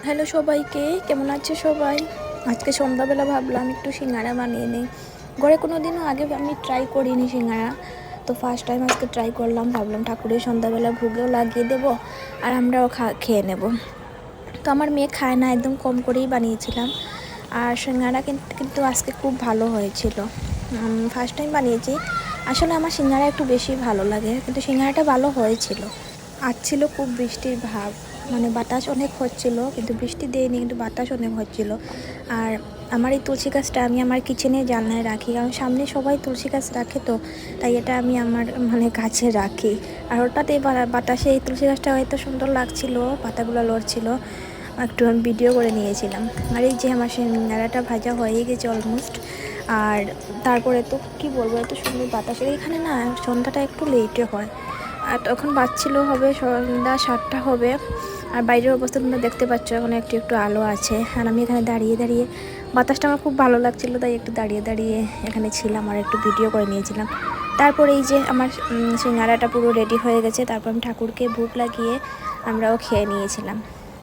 Hello সবাইকে, কেমন আছে সবাই? আজকে সন্ধ্যাবেলা ভাবলাম একটু সিঙ্গারা বানিয়ে নিই। ঘরে কোনো দিনও আগে আমি ট্রাই করিনি সিঙ্গারা, তো ফার্স্ট টাইম আজকে ট্রাই করলাম। ভাবলাম ঠাকুরের সন্ধ্যাবেলা ভোগেও লাগিয়ে দেবো আর আমরাও খেয়ে নেব। তো আমার মেয়ে খায় না, একদম কম করেই বানিয়েছিলাম। আর সিঙ্গারা কিন্তু আজকে খুব ভালো হয়েছিল। ফার্স্ট টাইম বানিয়েছি। আসলে আমার সিঙ্গারা একটু বেশি ভালো লাগে, কিন্তু সিঙ্গারাটা ভালো হয়েছিল। আজ ছিল খুব বৃষ্টির ভাব, মানে বাতাস অনেক হচ্ছিল, কিন্তু বৃষ্টি দেয়নি, কিন্তু বাতাস অনেক হচ্ছিল। আর আমার এই তুলসী গাছটা আমি আমার কিচেনে জানলায় রাখি, কারণ সামনে সবাই তুলসী গাছ রাখে, তো তাই এটা আমি আমার কাছে রাখি। আর হঠাৎ এই বাতাসে এই তুলসী গাছটা হয়তো সুন্দর লাগছিল, পাতাগুলো লড়ছিল, একটু আমি ভিডিও করে নিয়েছিলাম। আর এই যে আমার সিঙ্গারাটা ভাজা হয়ে গেছে অলমোস্ট। আর তারপরে তো কি বলবো, এত সুন্দর বাতাসের এখানে না সন্ধ্যাটা একটু লেটে হয়। আর তখন বাজছিল হবে সন্ধ্যা 7টা হবে। আর বাইরের অবস্থা তোমরা দেখতে পাচ্ছ, এখন একটু একটু আলো আছে। আর আমি এখানে দাঁড়িয়ে দাঁড়িয়ে, বাতাসটা আমার খুব ভালো লাগছিলো, তাই একটু দাঁড়িয়ে দাঁড়িয়ে এখানে ছিলাম আর একটু ভিডিও করে নিয়েছিলাম। তারপরে এই যে আমার সিঙ্গারাটা পুরো রেডি হয়ে গেছে। তারপর আমি ঠাকুরকে ভোগ লাগিয়ে আমরাও খেয়ে নিয়েছিলাম।